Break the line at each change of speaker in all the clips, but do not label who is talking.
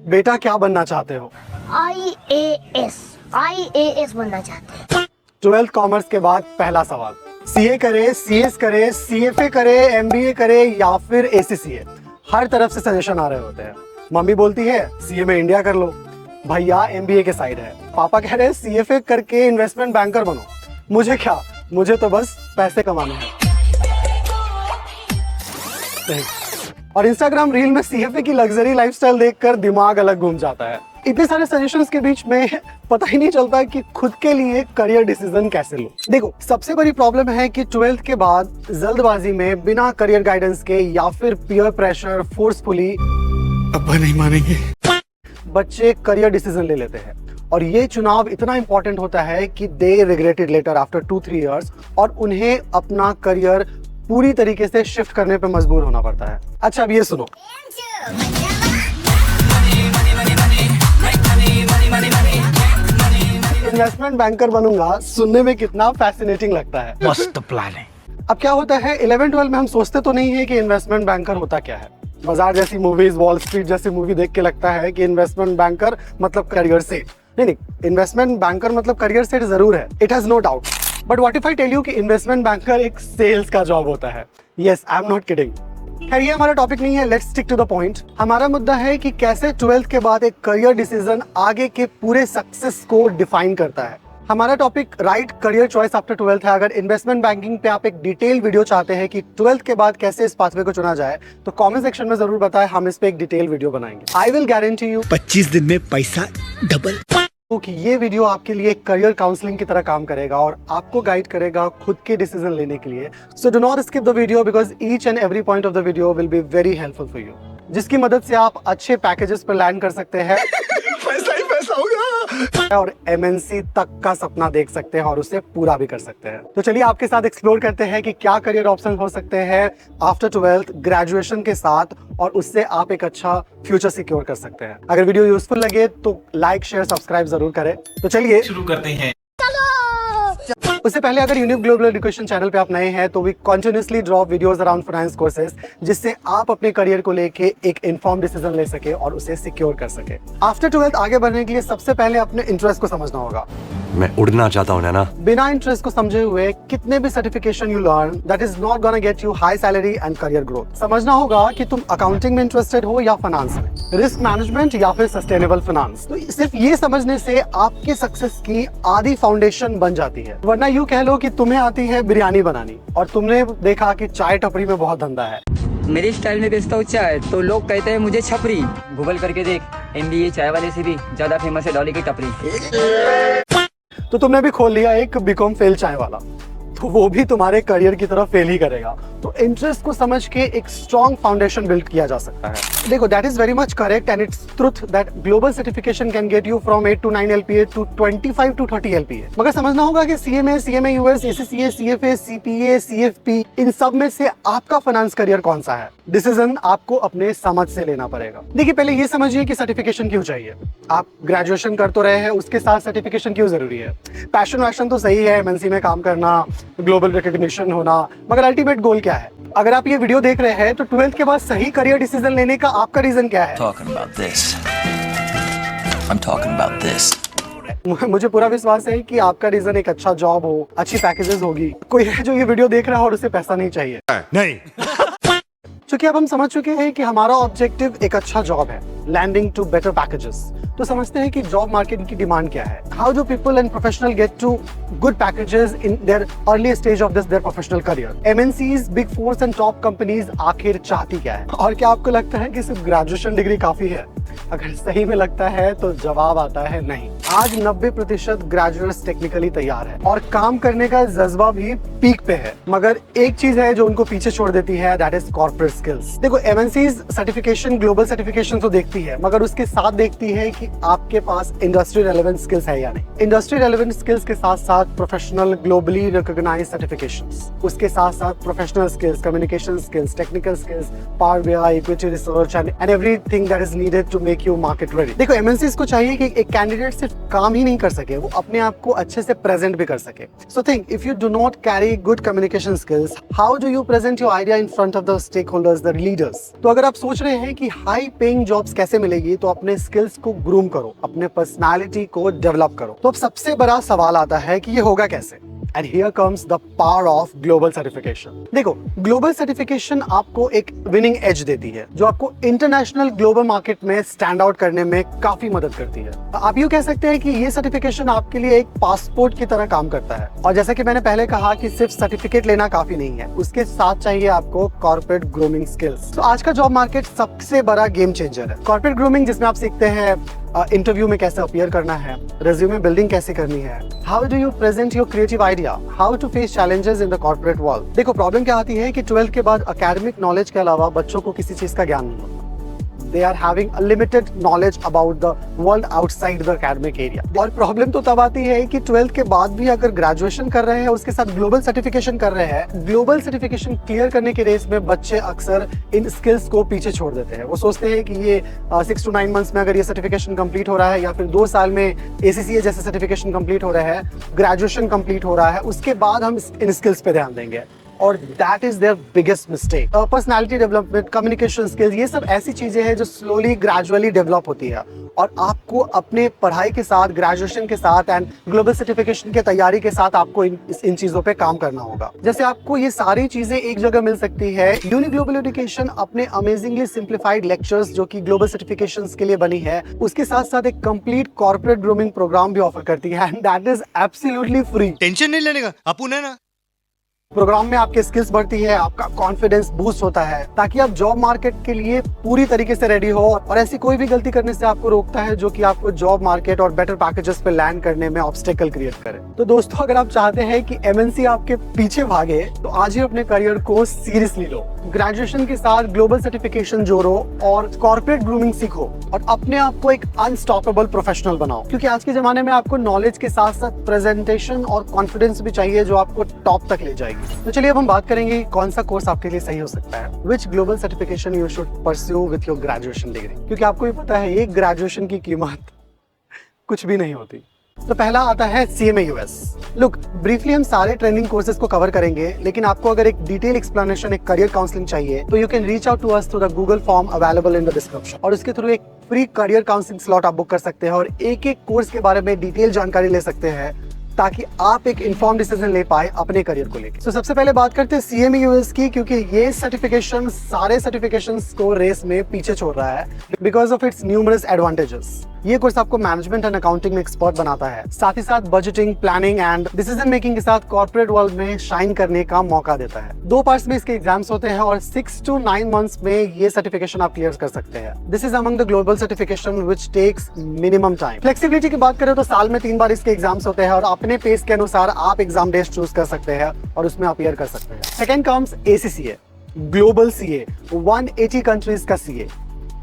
बेटा क्या बनना चाहते हो?
आईएएस बनना चाहते हैं।
12th कॉमर्स के बाद पहला सवाल, सीए करे, सीएस करे, सीएफए करे, एमबीए करे या फिर एसीसीए? हर तरफ से सजेशन आ रहे होते हैं। मम्मी बोलती है सीए में इंडिया कर लो, भैया एमबीए के साइड है, पापा कह रहे हैं सीएफए करके इन्वेस्टमेंट बैंकर बनो। मुझे क्या, मुझे तो बस पैसे कमाने हैं। और इंस्टाग्राम रील में सीएफए की लग्जरी लाइफस्टाइल देखकर दिमाग अलग घूम जाता है। इतने सारे सजेशंस के बीच में पता ही नहीं चलता कि खुद के लिए करियर डिसीजन कैसे लो। देखो, सबसे बड़ी प्रॉब्लम है कि 12th के बाद जल्दबाजी में बिना करियर गाइडेंस के या फिर पीयर प्रेशर फोर्सफुली, अब्बा नहीं मानेंगे, बच्चे करियर डिसीजन ले लेते हैं। और ये चुनाव इतना इंपॉर्टेंट होता है कि they regret it later after 2-3 years, और उन्हें अपना करियर पूरी तरीके से शिफ्ट करने पे मजबूर होना पड़ता है। अच्छा, अब ये सुनो, इन्वेस्टमेंट बैंकर बनूंगा, सुनने में कितना फैसिनेटिंग लगता है।
मस्त प्लान है।
अब क्या होता है, 11-12 में हम सोचते तो नहीं है कि इन्वेस्टमेंट बैंकर होता क्या है। बाजार जैसी मूवीज, वॉल स्ट्रीट जैसी मूवी देख के लगता है कि इन्वेस्टमेंट बैंकर मतलब करियर सेट। नहीं, इन्वेस्टमेंट बैंकर मतलब करियर सेट जरूर है, it has no doubt. But what if I tell you कि इन्वेस्टमेंट बैंकर एक सेल्स का जॉब होता है? Yes, I am not kidding. खैर, ये हमारा टॉपिक नहीं है, let's stick to the point. हमारा मुद्दा है कि कैसे 12th के बाद एक करियर डिसीजन आगे के पूरे सक्सेस को डिफाइन करता है। हमारा topic right career choice after 12th है। अगर इन्वेस्टमेंट बैंकिंग पे आप एक डिटेल वीडियो चाहते हैं कि 12th के बाद कैसे इस पाथवे को चुना जाए, तो कमेंट सेक्शन में जरूर बताएं, हम इस पे एक डिटेल वीडियो बनाएंगे। आई विल गारंटी यू
25 दिन में पैसा डबल।
कि ये वीडियो आपके लिए करियर काउंसलिंग की तरह काम करेगा और आपको गाइड करेगा खुद के डिसीजन लेने के लिए। So do not skip the video because each and every point of the video will be very helpful for you, जिसकी मदद से आप अच्छे पैकेजेस पर लैंड कर सकते हैं
पैसा ही पैसा होगा
और एमएनसी तक का सपना देख सकते हैं और उसे पूरा भी कर सकते हैं। तो चलिए आपके साथ एक्सप्लोर करते हैं कि क्या करियर ऑप्शन हो सकते हैं आफ्टर 12th ग्रेजुएशन के साथ, और उससे आप एक अच्छा फ्यूचर सिक्योर कर सकते हैं। अगर वीडियो यूजफुल लगे तो लाइक, शेयर, सब्सक्राइब जरूर करें। तो चलिए
शुरू करते हैं।
उससे पहले अगर यूनिक ग्लोबल एजुकेशन चैनल पे आप नए हैं तो we continuously drop videos around finance courses, जिससे आप अपने करियर को लेके एक इन्फॉर्म डिसीजन ले सके और उसे सिक्योर कर सके। आफ्टर 12th आगे बढ़ने के लिए सबसे पहले अपने इंटरेस्ट को समझना होगा।
मैं उड़ना चाहता हूँ ना।
बिना इंटरेस्ट को समझे हुए कितने भी certification you learn, that is not gonna get you high salary and career growth. समझना होगा कि तुम अकाउंटिंग में इंटरेस्टेड हो या फाइनेंस में, रिस्क मैनेजमेंट या फिर सस्टेनेबल फाइनेंस। तो सिर्फ ये समझने से आपके सक्सेस की आधी फाउंडेशन बन जाती है। वरना यूं कह लो कि तुम्हें आती है बिरयानी बनानी और तुमने देखा कि चाय टपरी में बहुत धंधा है।
मेरी स्टाइल में बेचता हूँ चाय तो लोग कहते हैं मुझे छपरी। गूगल करके देख, एमबीए चाय वाले से भी ज्यादा फेमस है डॉली की टपरी।
तो तुमने भी खोल लिया एक बीकॉम फेल चाय वाला, तो वो भी तुम्हारे करियर की तरफ फेल ही करेगा। तो इंटरेस्ट को समझ के एक स्ट्रॉन्ग फाउंडेशन बिल्ड किया जा सकता है। देखो, that is very much correct and it's truth that global certification can get you from 8 to 9 LPA to 25 to 30 LPA। मगर समझना होगा कि CMA US, ACCA, CFA, CPA, CFP, इन सब में से आपका फाइनेंस करियर कौन सा है, डिसीजन आपको अपने समझ से लेना पड़ेगा। देखिए, पहले ये समझिए कि सर्टिफिकेशन क्यों चाहिए। आप ग्रेजुएशन कर तो रहे हैं, उसके साथ सर्टिफिकेशन क्यों जरूरी है? पैशन वैशन तो सही है, एमएनसी में काम करना, ग्लोबल रिकॉग्निशन होना, मगर अल्टीमेट गोल क्या है? अगर आप ये वीडियो देख रहे हैं तो 12th के बाद सही करियर डिसीजन लेने का आपका रीजन क्या है?
Talking about this. I'm talking about this.
मुझे पूरा विश्वास है कि आपका रीजन एक अच्छा जॉब हो, अच्छी पैकेजेस होगी। कोई है जो ये वीडियो देख रहा है और उसे पैसा नहीं चाहिए?
नहीं।
चूंकि अब हम समझ चुके हैं कि हमारा ऑब्जेक्टिव एक अच्छा जॉब है, लैंडिंग टू बेटर पैकेजेस, तो समझते हैं कि जॉब मार्केट की डिमांड क्या है। How do people and professional get to good packages in their early stage of their professional career? MNCs, big fours and top companies आखिर चाहती क्या है? और क्या आपको लगता है कि सिर्फ ग्रेजुएशन डिग्री काफी है? अगर सही में लगता है तो जवाब आता है नहीं। आज 90% ग्रेजुएट्स टेक्निकली तैयार है और काम करने का जज्बा भी पीक पे है, मगर एक चीज है जो उनको पीछे छोड़ देती है, दैट इज कॉर्पोरेट स्किल्स। देखो, एमएनसीज सर्टिफिकेशन, ग्लोबल सर्टिफिकेशन तो देखती है, मगर उसके साथ देखती है कि आपके पास इंडस्ट्री रेलेवेंट स्किल्स है या नहीं। इंडस्ट्री रेलेवेंट स्किल्स के साथ साथ प्रोफेशनल ग्लोबली रिकॉग्नाइज्ड सर्टिफिकेशंस, उसके साथ साथ professional skills, communication skills, technical skills, power BI, equity research and everything that is needed to make you market ready. देखो, एमएनसीज को चाहिए कि एक कैंडिडेट सिर्फ काम ही नहीं कर सके, वो अपने आप को अच्छे से प्रेजेंट भी कर सके। So think, if you do not carry good communication skills, how do you present your idea in front of the stakeholders, the leaders? तो अगर आप सोच रहे हैं कि हाई पेइंग जॉब्स कैसे कैसे मिलेगी? तो अपने स्किल्स को ग्रूम करो, अपने पर्सनालिटी को डेवलप करो। तो अब सबसे बड़ा सवाल आता है कि ये होगा कैसे? And here comes the power of global certification. देखो, ग्लोबल सर्टिफिकेशन आपको एक विनिंग एज देती है जो आपको इंटरनेशनल ग्लोबल मार्केट में स्टैंड आउट करने में काफी मदद करती है। आप यूँ कह सकते हैं कि ये सर्टिफिकेशन आपके लिए एक पासपोर्ट की तरह काम करता है। और जैसा कि मैंने पहले कहा कि सिर्फ सर्टिफिकेट लेना काफी नहीं है, उसके साथ चाहिए आपको कॉर्पोरेट ग्रूमिंग स्किल्स। तो आज का जॉब मार्केट सबसे बड़ा गेम चेंजर है। कॉर्पोरेट ग्रूमिंग जिसमें आप सीखते हैं इंटरव्यू में कैसे अपीयर करना है, रेज्यूमे बिल्डिंग कैसे करनी है, how do you present your creative idea, how to face challenges in the corporate world. देखो, प्रॉब्लम क्या आती है कि 12th के बाद एकेडमिक नॉलेज के अलावा बच्चों को किसी चीज का ज्ञान नहीं होता। They are having a limited knowledge about the world outside the academic area. और प्रॉब्लम तो तब आती है कि 12th के बाद भी अगर ग्रेजुएशन कर रहे हैं उसके साथ ग्लोबल सर्टिफिकेशन कर रहे हैं, ग्लोबल सर्टिफिकेशन क्लियर करने के रेस में बच्चे अक्सर इन स्किल्स को पीछे छोड़ देते हैं। वो सोचते हैं कि ये 6 to 9 मंथ्स में अगर ये सर्टिफिकेशन कंप्लीट हो रहा है या फिर 2 साल में ACCA जैसे सर्टिफिकेशन कंप्लीट हो रहा है, ग्रेजुएशन कंप्लीट हो रहा है, उसके बाद हम इन स्किल्स पे ध्यान देंगे। और that is their biggest mistake. Personality development, communication skills, ये सब ऐसी चीजें हैं जो स्लोली ग्रेजुअली डेवलप होती है और आपको अपने पढ़ाई के साथ, ग्रेजुएशन के साथ एंड ग्लोबल सर्टिफिकेशन की तैयारी के साथ आपको इन चीजों पे काम करना होगा। जैसे आपको ये सारी चीजें एक जगह मिल सकती है। यूनि ग्लोबल एजुकेशन अपने अमेजिंगली सिंप्लीफाइड लेक्चर्स जो कि ग्लोबल सर्टिफिकेशंस के लिए बनी है, उसके साथ साथ एक कंप्लीट कॉर्पोरेट ग्रूमिंग प्रोग्राम भी ऑफर करती है and that is absolutely free.
Tension नहीं लेने का, अपुन है ना।
प्रोग्राम में आपके स्किल्स बढ़ती है, आपका कॉन्फिडेंस बूस्ट होता है ताकि आप जॉब मार्केट के लिए पूरी तरीके से रेडी हो और ऐसी कोई भी गलती करने से आपको रोकता है जो कि आपको जॉब मार्केट और बेटर पैकेजेस पे लैंड करने में ऑब्स्टेकल क्रिएट करे। तो दोस्तों, अगर आप चाहते हैं कि MNC आपके पीछे भागे तो आज ही अपने करियर को सीरियसली लो। ग्रेजुएशन के साथ ग्लोबल सर्टिफिकेशन जोड़ो और कॉर्पोरेट ग्रूमिंग सीखो और अपने आप को एक अनस्टॉपेबल प्रोफेशनल बनाओ, क्योंकि आज के जमाने में आपको नॉलेज के साथ साथ प्रेजेंटेशन और कॉन्फिडेंस भी चाहिए जो आपको टॉप तक ले जाएगी। तो चलिए अब हम बात करेंगे कौन सा कोर्स आपके लिए सही हो सकता है। Which global certification you should pursue with your graduation degree, क्योंकि आपको भी पता है एक ग्रेजुएशन की कीमत कुछ भी नहीं होती। तो पहला आता है CMA US। लुक, ब्रीफली हम सारे ट्रेंडिंग कोर्सेज को कवर करेंगे, लेकिन आपको अगर एक डिटेल एक्सप्लेनेशन, एक करियर काउंसलिंग चाहिए तो you can reach out to us through the Google form available in the description और उसके थ्रू एक फ्री करियर काउंसलिंग स्लॉट आप बुक कर सकते हैं और एक कोर्स के बारे में डिटेल जानकारी ले सकते हैं ताकि आप एक इन्फॉर्म डिसीजन ले पाए अपने करियर को लेकर। तो सबसे पहले बात करते हैं CMA US की, क्योंकि ये सर्टिफिकेशन सारे सर्टिफिकेशंस को रेस में पीछे छोड़ रहा है because of its numerous advantages. ये कोर्स आपको मैनेजमेंट एंड अकाउंटिंग में एक्सपर्ट बनाता है, साथ ही साथ budgeting, planning and decision making के साथ कॉर्पोरेट वर्ल्ड में शाइन करने का मौका देता है। 2 पार्ट्स में इसके एग्जाम्स होते हैं और 6 to 9 मंथ्स में ये सर्टिफिकेशन आप क्लियर कर सकते हैं। This is among the global certification which takes minimum time. Flexibility की बात करें तो साल में 3 बार इसके एग्जाम्स होते हैं और अपने पेस के अनुसार आप एग्जाम डेट चूज कर सकते हैं और उसमें अपीयर कर सकते हैं। Second comes ACCA, global CA, 180 countries का CA।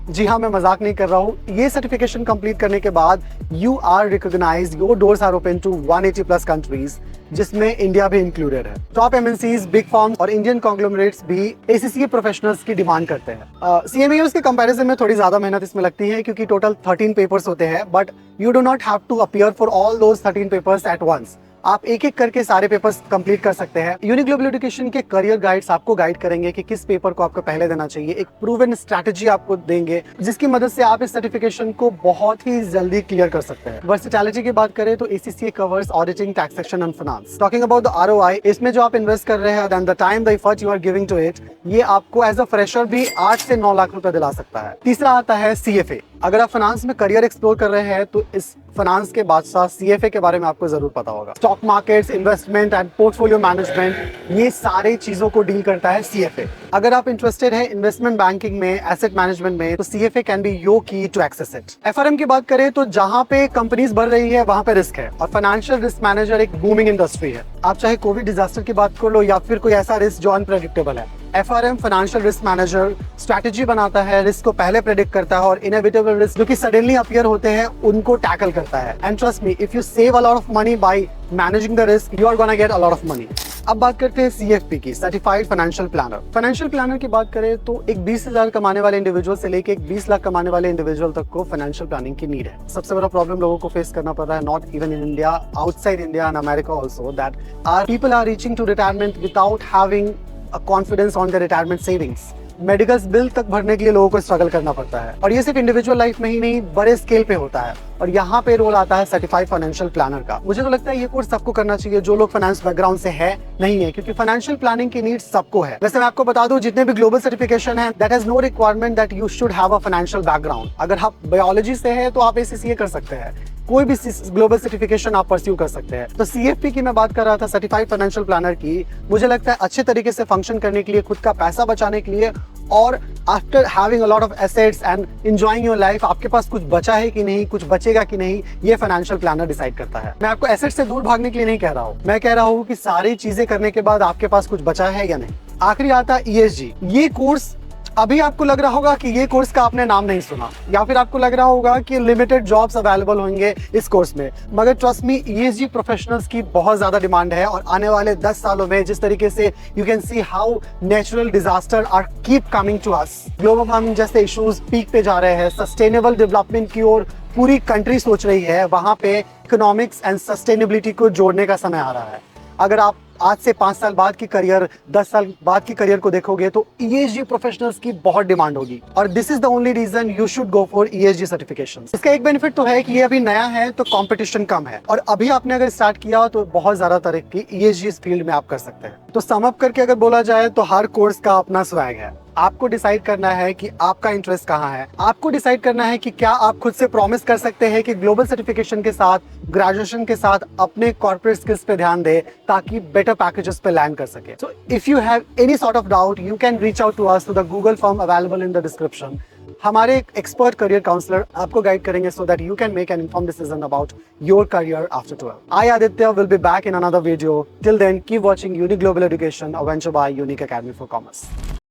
जी हाँ, मैं मजाक नहीं कर रहा हूँ। ये सर्टिफिकेशन कंप्लीट करने के बाद you are recognised, your doors are open to 180 plus countries, जिसमें इंडिया भी इंक्लूडेड है। टॉप MNCs, बिग फर्म्स और इंडियन कॉन्ग्लोमरेट्स भी ACCA प्रोफेशनल्स की डिमांड करते हैं। CMA US के कंपैरिजन में थोड़ी ज्यादा मेहनत इसमें लगती है क्योंकि टोटल 13 पेपर्स होते हैं, but you do not have to appear for all those 13 papers at once. आप एक एक करके सारे पेपर्स कंप्लीट कर सकते हैं। यूनि ग्लोबल एजुकेशन के करियर गाइड्स आपको गाइड करेंगे कि किस पेपर को आपको पहले देना चाहिए। एक प्रूवन स्ट्रैटेजी आपको देंगे जिसकी मदद से आप इस सर्टिफिकेशन को बहुत ही जल्दी क्लियर कर सकते हैं। वर्सेटैलिटी की बात करें तो ACCA covers auditing, taxation and finance. Talking about the ROI, इसमें जो आप इन्वेस्ट कर रहे हैं and the time, the effort you are giving to it, ये आपको एज अ फ्रेशर भी 8 से 9 लाख रुपए दिला सकता है। तीसरा आता है CFA। अगर आप फाइनेंस में करियर एक्सप्लोर कर रहे हैं तो इस फाइनेंस के बादशाह CFA के बारे में आपको जरूर पता होगा। Stock markets, investment and portfolio management, ये सारी चीजों को डील करता है CFA। अगर आप इंटरेस्टेड हैं इन्वेस्टमेंट बैंकिंग में, एसेट मैनेजमेंट में, तो CFA कैन बी योर की टू एक्सेस इट। FRM की बात करें तो जहां पे कंपनीज बढ़ रही है वहां पे रिस्क है और फाइनेंशियल रिस्क मैनेजर एक बूमिंग इंडस्ट्री है। आप चाहे कोविड डिजास्टर की बात कर लो या फिर कोई ऐसा रिस्क जो अनप्रेडिक्टेबल है, FRM financial risk manager strategy बनाता है, रिस्क को पहले प्रेडिक्ट करता है और इनएविटेबल रिस्क जो कि सडनली अपीयर होते हैं उनको टैकल करता है। And trust me, if you save a lot of money by managing the risk, you are gonna get a lot of money. अब बात करते हैं CFP की, certified financial planner. Financial planner की बात करें तो एक 20,000 कमाने वाले इंडिविजुअल से लेके एक 20 लाख कमाने वाले इंडिविजुअल तक को फाइनेंशियल प्लानिंग की नीड है। सबसे बड़ा प्रॉब्लम लोगों को फेस करना पड़ रहा है, not even in India, outside India and America also, that are people are reaching to retirement without having a confidence on their retirement savings. Medical bill तक भरने के लिए लोगों को स्ट्रगल करना पड़ता है। और ये सिर्फ इंडिविजुअल लाइफ में ही नहीं, बड़े स्केल पे होता है। और यहाँ पे रोल आता है सर्टिफाइड फाइनेंशियल प्लानर का। मुझे तो लगता है ये कोर्स सबको करना चाहिए जो लोग फाइनेंस बैकग्राउंड से है नहीं है, क्योंकि फाइनेंशियल प्लानिंग की नीड सबको है। वैसे मैं आपको बता दूं, जितने भी ग्लोबल सर्टिफिकेशन है, that has no requirement that you should have a financial background. अगर आप बायोलॉजी से है तो आप ACCA कर सकते हैं, कोई भी ग्लोबल सर्टिफिकेशन आप परस्यू कर सकते हैं। तो CFP की मैं बात कर रहा था, सर्टिफाइड फाइनेंशियल प्लानर की। मुझे लगता है अच्छे तरीके से फंक्शन करने के लिए, खुद का पैसा बचाने के लिए, और after having a lot of assets and enjoying your life, आपके पास कुछ बचा है कि नहीं, कुछ बचेगा कि नहीं, ये फाइनेंशियल प्लानर डिसाइड करता है। मैं आपको एसेट से दूर भागने के लिए नहीं कह रहा हूँ, मैं कह रहा हूँ कि सारी चीजें करने के बाद आपके पास कुछ बचा है या नहीं। आखिरी आता है ESG। ये कोर्स, अभी आपको लग रहा होगा कि ये कोर्स का आपने नाम नहीं सुना, या फिर आपको लग रहा होगा कि लिमिटेड जॉब्स अवेलेबल होंगे इस कोर्स में, मगर ट्रस्ट मी, ESG प्रोफेशनल्स की बहुत ज्यादा डिमांड है। और आने वाले 10 सालों में जिस तरीके से you can see how natural disaster are keep coming to us, global warming जैसे इश्यूज पीक पे जा रहे हैं, सस्टेनेबल डेवलपमेंट की ओर पूरी कंट्री सोच रही है, वहां पे इकोनॉमिक्स एंड सस्टेनेबिलिटी को जोड़ने का समय आ रहा है। अगर आप आज से 5 साल बाद की करियर, 10 साल बाद की करियर को देखोगे तो ESG प्रोफेशनल्स की बहुत डिमांड होगी। और this is the only reason you should go for ESG certification. इसका एक बेनिफिट तो है कि ये अभी नया है तो कंपटीशन कम है, और अभी आपने अगर स्टार्ट किया तो बहुत ज्यादा तरक्की ESG इस फील्ड में आप कर सकते हैं। तो सम अप करके अगर बोला जाए तो हर कोर्स का अपना स्वैग है। आपको डिसाइड करना है कि आपका इंटरेस्ट कहाँ है। आपको डिसाइड करना है कि क्या आप खुद से प्रॉमिस कर सकते हैं कि ग्लोबल सर्टिफिकेशन के साथ, ग्रेजुएशन के साथ अपने कॉर्पोरेट स्किल्स पे ध्यान दे ताकि बेटर पैकेजेस पे लैंड कर सके। So if you have any sort of doubt, you can reach out to us, to the Google form available in the description. हमारे एक्सपर्ट करियर काउंसलर आपको गाइड करेंगे so that you can make an informed decision about your career after 12. I, Aditya, will be back in another video. Till then, keep watching Unique Global Education, a venture by Unique Academy for Commerce.